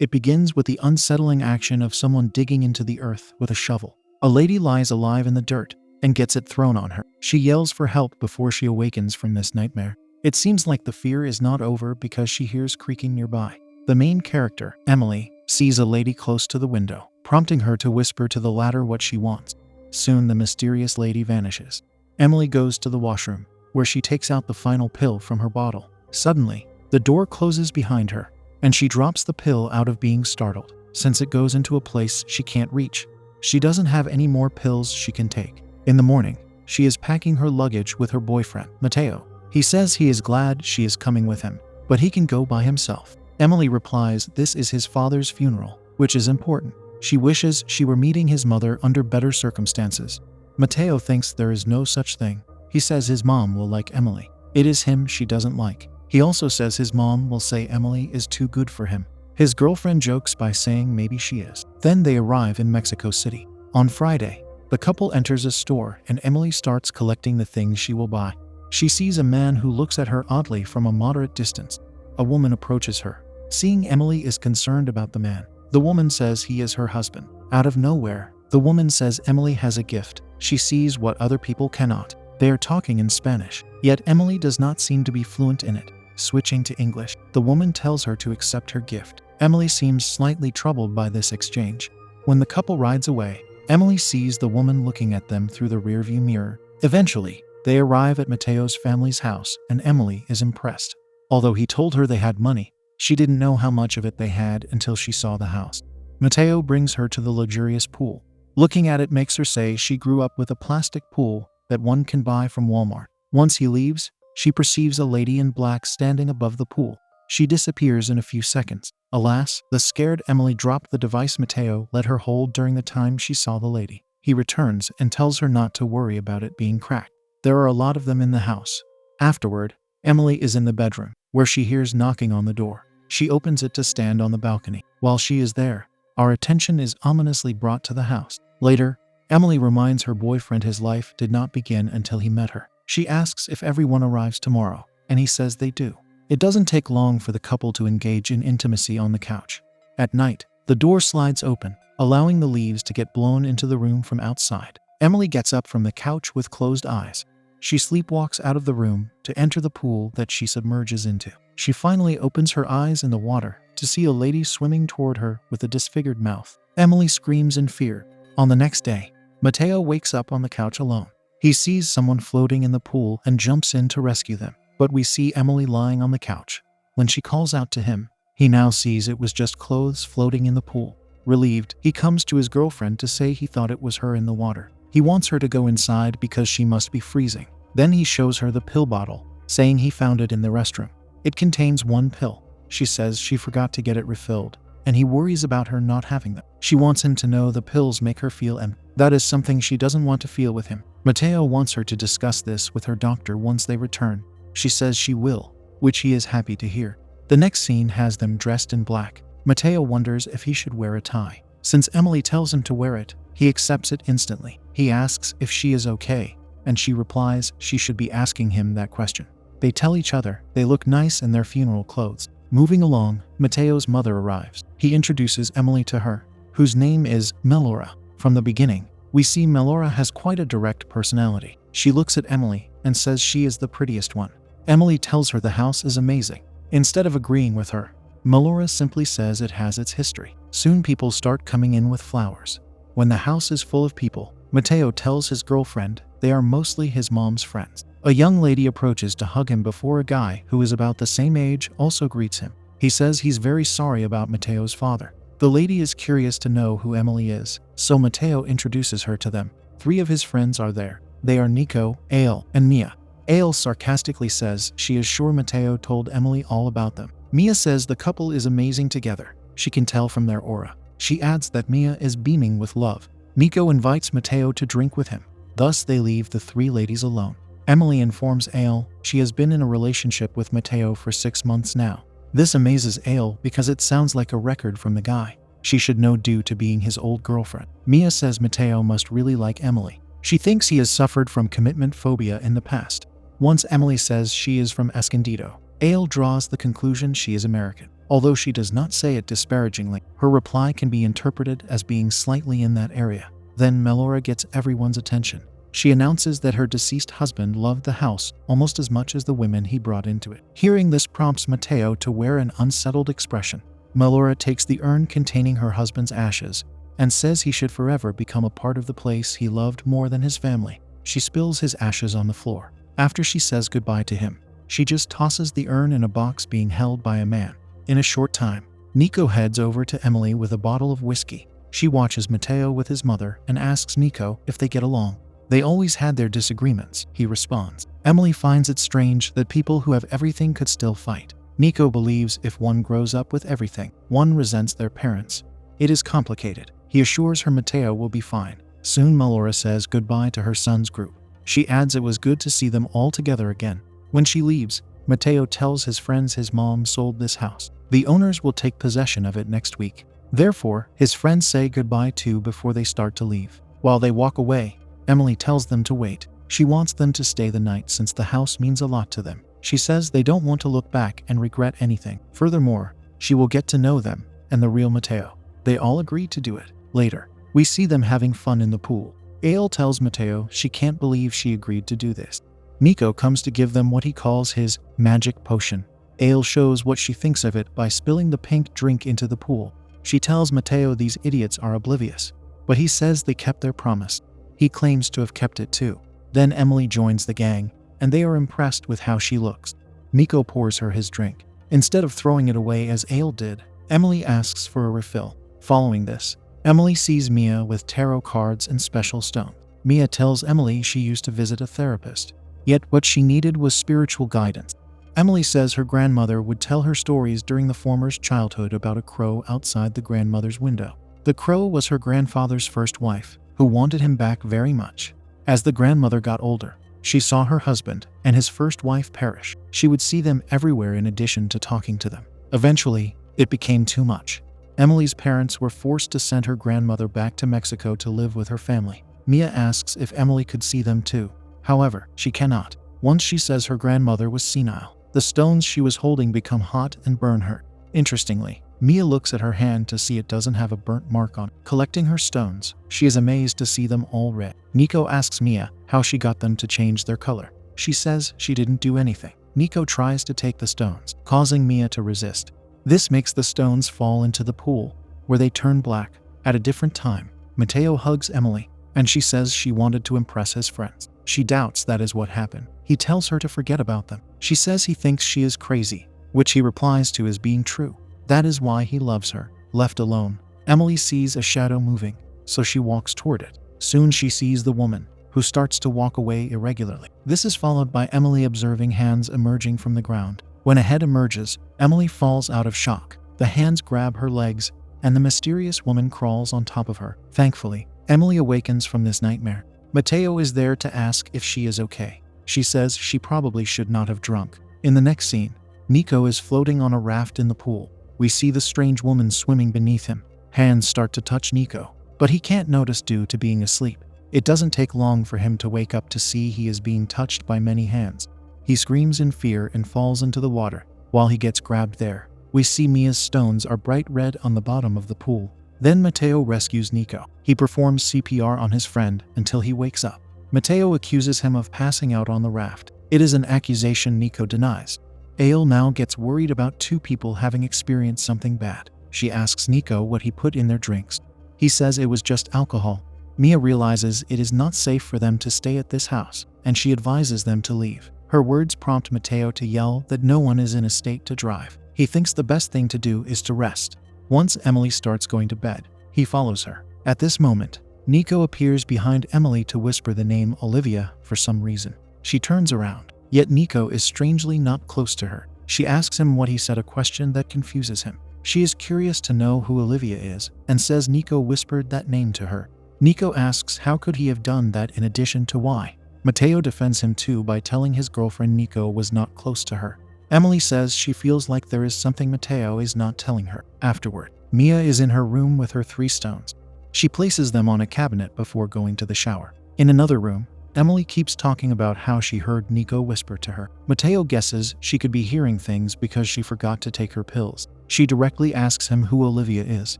It begins with the unsettling action of someone digging into the earth with a shovel. A lady lies alive in the dirt and gets it thrown on her. She yells for help before she awakens from this nightmare. It seems like the fear is not over because she hears creaking nearby. The main character, Emily, sees a lady close to the window, prompting her to whisper to the latter what she wants. Soon the mysterious lady vanishes. Emily goes to the washroom, where she takes out the final pill from her bottle. Suddenly, the door closes behind her, and she drops the pill out of being startled, since it goes into a place she can't reach. She doesn't have any more pills she can take. In the morning, she is packing her luggage with her boyfriend, Matteo. He says he is glad she is coming with him, but he can go by himself. Emily replies this is his father's funeral, which is important. She wishes she were meeting his mother under better circumstances. Matteo thinks there is no such thing. He says his mom will like Emily. It is him she doesn't like. He also says his mom will say Emily is too good for him. His girlfriend jokes by saying maybe she is. Then they arrive in Mexico City. On Friday, the couple enters a store and Emily starts collecting the things she will buy. She sees a man who looks at her oddly from a moderate distance. A woman approaches her. Seeing Emily is concerned about the man. The woman says he is her husband. Out of nowhere, the woman says Emily has a gift. She sees what other people cannot. They are talking in Spanish, yet Emily does not seem to be fluent in it. Switching to English, the woman tells her to accept her gift. Emily seems slightly troubled by this exchange. When the couple rides away, Emily sees the woman looking at them through the rearview mirror. Eventually, they arrive at Matteo's family's house and Emily is impressed. Although he told her they had money, she didn't know how much of it they had until she saw the house. Matteo brings her to the luxurious pool. Looking at it makes her say she grew up with a plastic pool that one can buy from Walmart. Once he leaves, she perceives a lady in black standing above the pool. She disappears in a few seconds. Alas, the scared Emily dropped the device Matteo let her hold during the time she saw the lady. He returns and tells her not to worry about it being cracked. There are a lot of them in the house. Afterward, Emily is in the bedroom, where she hears knocking on the door. She opens it to stand on the balcony. While she is there, our attention is ominously brought to the house. Later, Emily reminds her boyfriend his life did not begin until he met her. She asks if everyone arrives tomorrow, and he says they do. It doesn't take long for the couple to engage in intimacy on the couch. At night, the door slides open, allowing the leaves to get blown into the room from outside. Emily gets up from the couch with closed eyes. She sleepwalks out of the room to enter the pool that she submerges into. She finally opens her eyes in the water to see a lady swimming toward her with a disfigured mouth. Emily screams in fear. On the next day, Matteo wakes up on the couch alone. He sees someone floating in the pool and jumps in to rescue them. But we see Emily lying on the couch. When she calls out to him, he now sees it was just clothes floating in the pool. Relieved, he comes to his girlfriend to say he thought it was her in the water. He wants her to go inside because she must be freezing. Then he shows her the pill bottle, saying he found it in the restroom. It contains one pill. She says she forgot to get it refilled, and he worries about her not having them. She wants him to know the pills make her feel empty. That is something she doesn't want to feel with him. Matteo wants her to discuss this with her doctor once they return. She says she will, which he is happy to hear. The next scene has them dressed in black. Matteo wonders if he should wear a tie. Since Emily tells him to wear it, he accepts it instantly. He asks if she is okay, and she replies she should be asking him that question. They tell each other they look nice in their funeral clothes. Moving along, Matteo's mother arrives. He introduces Emily to her, whose name is Melora. From the beginning, we see Melora has quite a direct personality. She looks at Emily and says she is the prettiest one. Emily tells her the house is amazing. Instead of agreeing with her, Melora simply says it has its history. Soon people start coming in with flowers. When the house is full of people, Matteo tells his girlfriend they are mostly his mom's friends. A young lady approaches to hug him before a guy who is about the same age also greets him. He says he's very sorry about Matteo's father. The lady is curious to know who Emily is, so Matteo introduces her to them. 3 of his friends are there. They are Nico, Ale, and Mia. Ale sarcastically says she is sure Matteo told Emily all about them. Mia says the couple is amazing together. She can tell from their aura. She adds that Mia is beaming with love. Nico invites Matteo to drink with him. Thus they leave the 3 ladies alone. Emily informs Ale she has been in a relationship with Matteo for 6 months now. This amazes Ale because it sounds like a record from the guy. She should know due to being his old girlfriend. Mia says Matteo must really like Emily. She thinks he has suffered from commitment phobia in the past. Once Emily says she is from Escondido, Ale draws the conclusion she is American. Although she does not say it disparagingly, her reply can be interpreted as being slightly in that area. Then Melora gets everyone's attention. She announces that her deceased husband loved the house almost as much as the women he brought into it. Hearing this prompts Mateo to wear an unsettled expression. Melora takes the urn containing her husband's ashes and says he should forever become a part of the place he loved more than his family. She spills his ashes on the floor. After she says goodbye to him, she just tosses the urn in a box being held by a man. In a short time, Nico heads over to Emily with a bottle of whiskey. She watches Mateo with his mother and asks Nico if they get along. They always had their disagreements, he responds. Emily finds it strange that people who have everything could still fight. Nico believes if one grows up with everything, one resents their parents. It is complicated. He assures her Mateo will be fine. Soon Melora says goodbye to her son's group. She adds it was good to see them all together again. When she leaves, Mateo tells his friends his mom sold this house. The owners will take possession of it next week. Therefore, his friends say goodbye too before they start to leave. While they walk away, Emily tells them to wait. She wants them to stay the night since the house means a lot to them. She says they don't want to look back and regret anything. Furthermore, she will get to know them and the real Mateo. They all agree to do it. Later, we see them having fun in the pool. Ale tells Mateo she can't believe she agreed to do this. Nico comes to give them what he calls his magic potion. Ale shows what she thinks of it by spilling the pink drink into the pool. She tells Mateo these idiots are oblivious, but he says they kept their promise. He claims to have kept it too. Then Emily joins the gang, and they are impressed with how she looks. Nico pours her his drink. Instead of throwing it away as Ale did, Emily asks for a refill. Following this, Emily sees Mia with tarot cards and special stones. Mia tells Emily she used to visit a therapist, yet what she needed was spiritual guidance. Emily says her grandmother would tell her stories during the former's childhood about a crow outside the grandmother's window. The crow was her grandfather's first wife, who wanted him back very much. As the grandmother got older, she saw her husband and his first wife perish. She would see them everywhere in addition to talking to them. Eventually, it became too much. Emily's parents were forced to send her grandmother back to Mexico to live with her family. Mia asks if Emily could see them too. However, she cannot. Once she says her grandmother was senile. The stones she was holding become hot and burn her. Interestingly, Mia looks at her hand to see it doesn't have a burnt mark on it. Collecting her stones, she is amazed to see them all red. Nico asks Mia how she got them to change their color. She says she didn't do anything. Nico tries to take the stones, causing Mia to resist. This makes the stones fall into the pool, where they turn black. At a different time, Mateo hugs Emily, and she says she wanted to impress his friends. She doubts that is what happened. He tells her to forget about them. She says he thinks she is crazy, which he replies to as being true. That is why he loves her. Left alone, Emily sees a shadow moving, so she walks toward it. Soon she sees the woman, who starts to walk away irregularly. This is followed by Emily observing hands emerging from the ground. When a head emerges, Emily falls out of shock. The hands grab her legs, and the mysterious woman crawls on top of her. Thankfully, Emily awakens from this nightmare. Mateo is there to ask if she is okay. She says she probably should not have drunk. In the next scene, Nico is floating on a raft in the pool. We see the strange woman swimming beneath him. Hands start to touch Nico, but he can't notice due to being asleep. It doesn't take long for him to wake up to see he is being touched by many hands. He screams in fear and falls into the water. While he gets grabbed there, we see Mia's stones are bright red on the bottom of the pool. Then Mateo rescues Nico. He performs CPR on his friend until he wakes up. Mateo accuses him of passing out on the raft. It is an accusation Nico denies. Ale now gets worried about two people having experienced something bad. She asks Nico what he put in their drinks. He says it was just alcohol. Mia realizes it is not safe for them to stay at this house, and she advises them to leave. Her words prompt Mateo to yell that no one is in a state to drive. He thinks the best thing to do is to rest. Once Emily starts going to bed, he follows her. At this moment, Nico appears behind Emily to whisper the name Olivia for some reason. She turns around, yet Nico is strangely not close to her. She asks him what he said, a question that confuses him. She is curious to know who Olivia is, and says Nico whispered that name to her. Nico asks how could he have done that in addition to why. Mateo defends him too by telling his girlfriend Nico was not close to her. Emily says she feels like there is something Mateo is not telling her. Afterward, Mia is in her room with her 3 stones. She places them on a cabinet before going to the shower. In another room, Emily keeps talking about how she heard Nico whisper to her. Mateo guesses she could be hearing things because she forgot to take her pills. She directly asks him who Olivia is.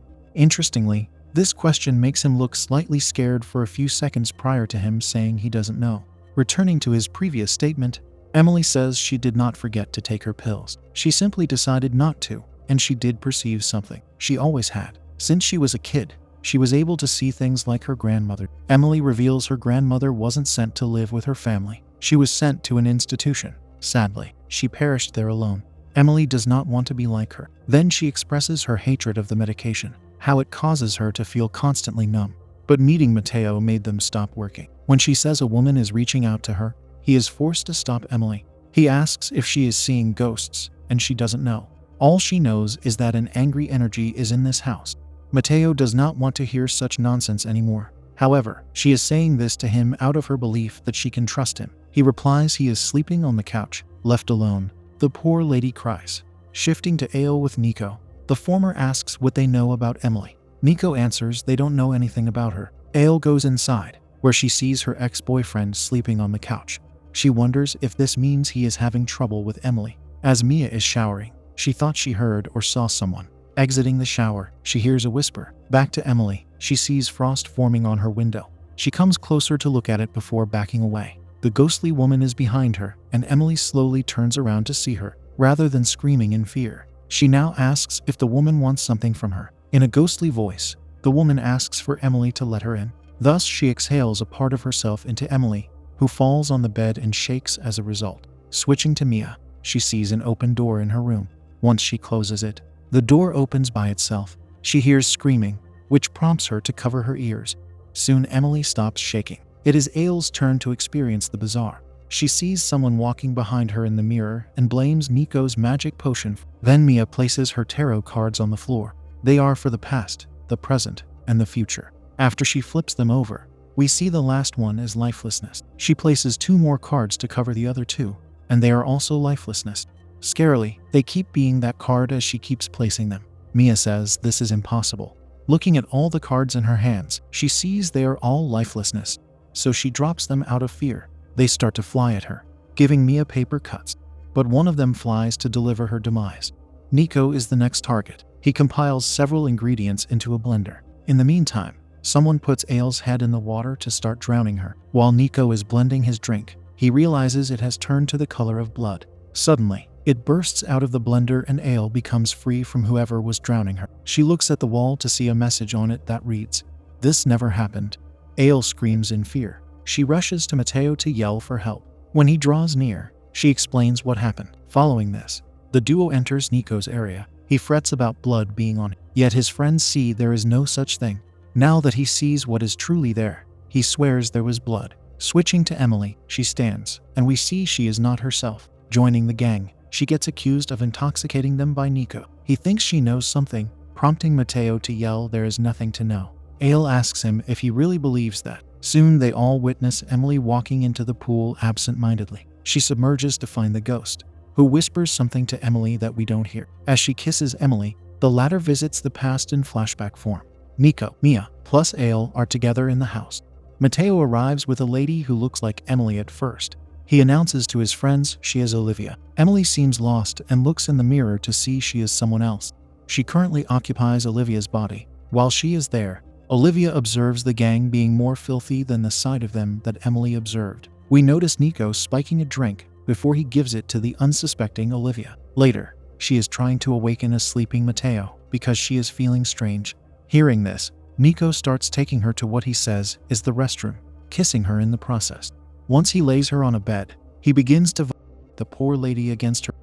Interestingly, this question makes him look slightly scared for a few seconds prior to him saying he doesn't know. Returning to his previous statement, Emily says she did not forget to take her pills. She simply decided not to, and she did perceive something. She always had. Since she was a kid, she was able to see things like her grandmother. Emily reveals her grandmother wasn't sent to live with her family. She was sent to an institution. Sadly, she perished there alone. Emily does not want to be like her. Then she expresses her hatred of the medication, how it causes her to feel constantly numb. But meeting Mateo made them stop working. When she says a woman is reaching out to her, he is forced to stop Emily. He asks if she is seeing ghosts, and she doesn't know. All she knows is that an angry energy is in this house. Mateo does not want to hear such nonsense anymore. However, she is saying this to him out of her belief that she can trust him. He replies he is sleeping on the couch, left alone. The poor lady cries. Shifting to Ale with Nico, the former asks what they know about Emily. Nico answers they don't know anything about her. Ale goes inside, where she sees her ex-boyfriend sleeping on the couch. She wonders if this means he is having trouble with Emily. As Mia is showering, she thought she heard or saw someone. Exiting the shower, she hears a whisper. Back to Emily, she sees frost forming on her window. She comes closer to look at it before backing away. The ghostly woman is behind her, and Emily slowly turns around to see her, rather than screaming in fear. She now asks if the woman wants something from her. In a ghostly voice, the woman asks for Emily to let her in. Thus, she exhales a part of herself into Emily, who falls on the bed and shakes as a result. Switching to Mia, she sees an open door in her room. Once she closes it, the door opens by itself. She hears screaming, which prompts her to cover her ears. Soon Emily stops shaking. It is Ale's turn to experience the bizarre. She sees someone walking behind her in the mirror and blames Nico's magic potion. Then Mia places her tarot cards on the floor. They are for the past, the present, and the future. After she flips them over, we see the last one is lifelessness. She places 2 more cards to cover the other 2, and they are also lifelessness. Scarily, they keep being that card as she keeps placing them. Mia says this is impossible. Looking at all the cards in her hands, she sees they are all lifelessness, so she drops them out of fear. They start to fly at her, giving Mia paper cuts, but one of them flies to deliver her demise. Nico is the next target. He compiles several ingredients into a blender. In the meantime, someone puts Ale's head in the water to start drowning her. While Nico is blending his drink, he realizes it has turned to the color of blood. Suddenly, it bursts out of the blender and Ale becomes free from whoever was drowning her. She looks at the wall to see a message on it that reads, "This never happened." Ale screams in fear. She rushes to Mateo to yell for help. When he draws near, she explains what happened. Following this, the duo enters Nico's area. He frets about blood being on him, yet his friends see there is no such thing. Now that he sees what is truly there, he swears there was blood. Switching to Emily, she stands, and we see she is not herself. Joining the gang, she gets accused of intoxicating them by Nico. He thinks she knows something, prompting Mateo to yell there is nothing to know. Ale asks him if he really believes that. Soon they all witness Emily walking into the pool absent-mindedly. She submerges to find the ghost, who whispers something to Emily that we don't hear. As she kisses Emily, the latter visits the past in flashback form. Nico, Mia, plus Ale are together in the house. Mateo arrives with a lady who looks like Emily at first. He announces to his friends she is Olivia. Emily seems lost and looks in the mirror to see she is someone else. She currently occupies Olivia's body. While she is there, Olivia observes the gang being more filthy than the sight of them that Emily observed. We notice Nico spiking a drink before he gives it to the unsuspecting Olivia. Later, she is trying to awaken a sleeping Mateo because she is feeling strange. Hearing this, Nico starts taking her to what he says is the restroom, kissing her in the process. Once he lays her on a bed, he begins to violate the poor lady against her.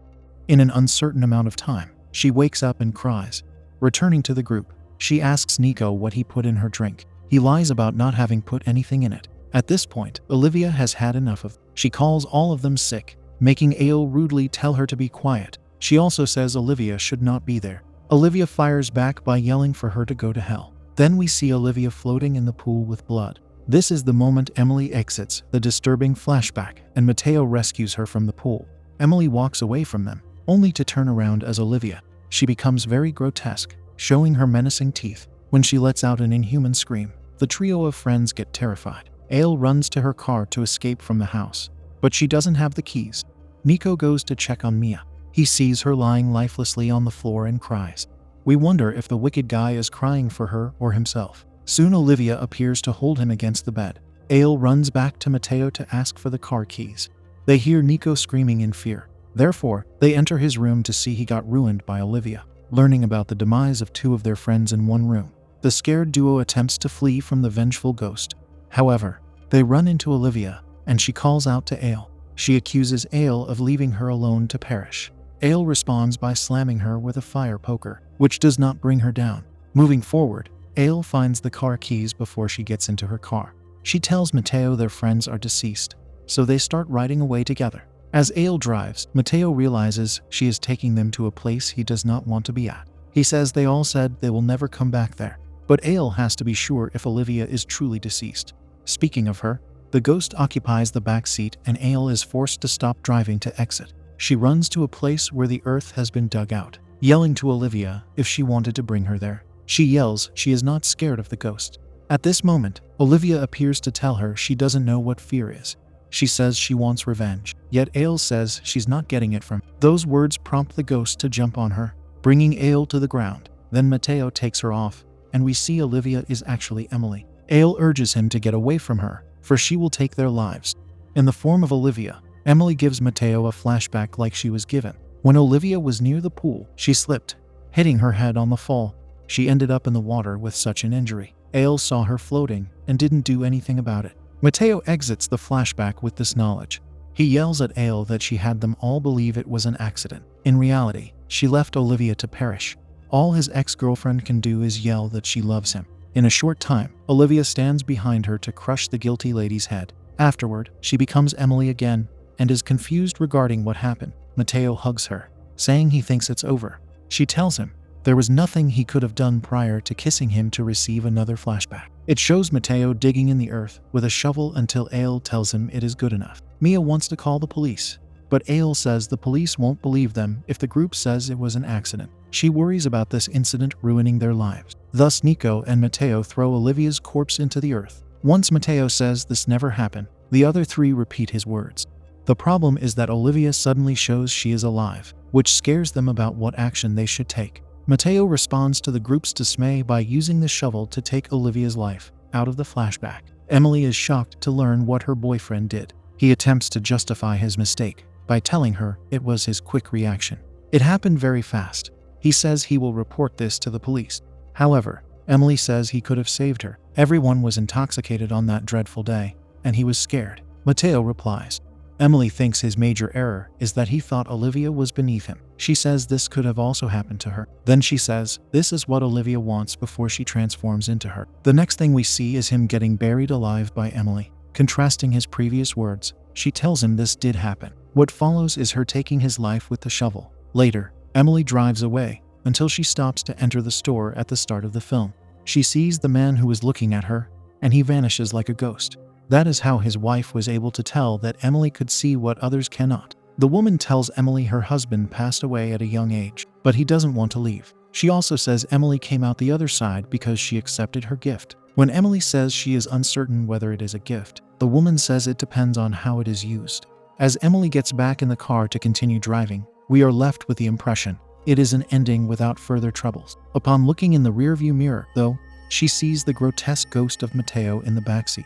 In an uncertain amount of time, she wakes up and cries. Returning to the group, she asks Nico what he put in her drink. He lies about not having put anything in it. At this point, Olivia has had enough of. She calls all of them sick, making Ale rudely tell her to be quiet. She also says Olivia should not be there. Olivia fires back by yelling for her to go to hell. Then we see Olivia floating in the pool with blood. This is the moment Emily exits the disturbing flashback and Mateo rescues her from the pool. Emily walks away from them, only to turn around as Olivia. She becomes very grotesque, showing her menacing teeth. When she lets out an inhuman scream, the trio of friends get terrified. Ale runs to her car to escape from the house, but she doesn't have the keys. Nico goes to check on Mia. He sees her lying lifelessly on the floor and cries. We wonder if the wicked guy is crying for her or himself. Soon Olivia appears to hold him against the bed. Ale runs back to Matteo to ask for the car keys. They hear Nico screaming in fear. Therefore, they enter his room to see he got ruined by Olivia, learning about the demise of two of their friends in one room. The scared duo attempts to flee from the vengeful ghost. However, they run into Olivia, and she calls out to Ale. She accuses Ale of leaving her alone to perish. Ale responds by slamming her with a fire poker, which does not bring her down. Moving forward, Ale finds the car keys before she gets into her car. She tells Matteo their friends are deceased, so they start riding away together. As Ale drives, Matteo realizes she is taking them to a place he does not want to be at. He says they all said they will never come back there, but Ale has to be sure if Olivia is truly deceased. Speaking of her, the ghost occupies the back seat and Ale is forced to stop driving to exit. She runs to a place where the earth has been dug out, yelling to Olivia if she wanted to bring her there. She yells she is not scared of the ghost. At this moment, Olivia appears to tell her she doesn't know what fear is. She says she wants revenge, yet Ale says she's not getting it from. Those words prompt the ghost to jump on her, bringing Ale to the ground. Then Matteo takes her off, and we see Olivia is actually Emily. Ale urges him to get away from her, for she will take their lives. In the form of Olivia, Emily gives Matteo a flashback like she was given. When Olivia was near the pool, she slipped, hitting her head on the fall. She ended up in the water with such an injury. Ale saw her floating and didn't do anything about it. Matteo exits the flashback with this knowledge. He yells at Ale that she had them all believe it was an accident. In reality, she left Olivia to perish. All his ex-girlfriend can do is yell that she loves him. In a short time, Olivia stands behind her to crush the guilty lady's head. Afterward, she becomes Emily again and is confused regarding what happened. Matteo hugs her, saying he thinks it's over. She tells him there was nothing he could have done prior to kissing him to receive another flashback. It shows Matteo digging in the earth with a shovel until Ale tells him it is good enough. Mia wants to call the police, but Ale says the police won't believe them if the group says it was an accident. She worries about this incident ruining their lives. Thus, Nico and Matteo throw Olivia's corpse into the earth. Once Matteo says this never happened, the other three repeat his words. The problem is that Olivia suddenly shows she is alive, which scares them about what action they should take. Matteo responds to the group's dismay by using the shovel to take Olivia's life out of the flashback. Emily is shocked to learn what her boyfriend did. He attempts to justify his mistake by telling her it was his quick reaction. It happened very fast. He says he will report this to the police. However, Emily says he could have saved her. Everyone was intoxicated on that dreadful day, and he was scared. Matteo replies. Emily thinks his major error is that he thought Olivia was beneath him. She says this could have also happened to her. Then she says this is what Olivia wants before she transforms into her. The next thing we see is him getting buried alive by Emily. Contrasting his previous words, she tells him this did happen. What follows is her taking his life with the shovel. Later, Emily drives away until she stops to enter the store at the start of the film. She sees the man who is looking at her, and he vanishes like a ghost. That is how his wife was able to tell that Emily could see what others cannot. The woman tells Emily her husband passed away at a young age, but he doesn't want to leave. She also says Emily came out the other side because she accepted her gift. When Emily says she is uncertain whether it is a gift, the woman says it depends on how it is used. As Emily gets back in the car to continue driving, we are left with the impression it is an ending without further troubles. Upon looking in the rearview mirror, though, she sees the grotesque ghost of Matteo in the backseat.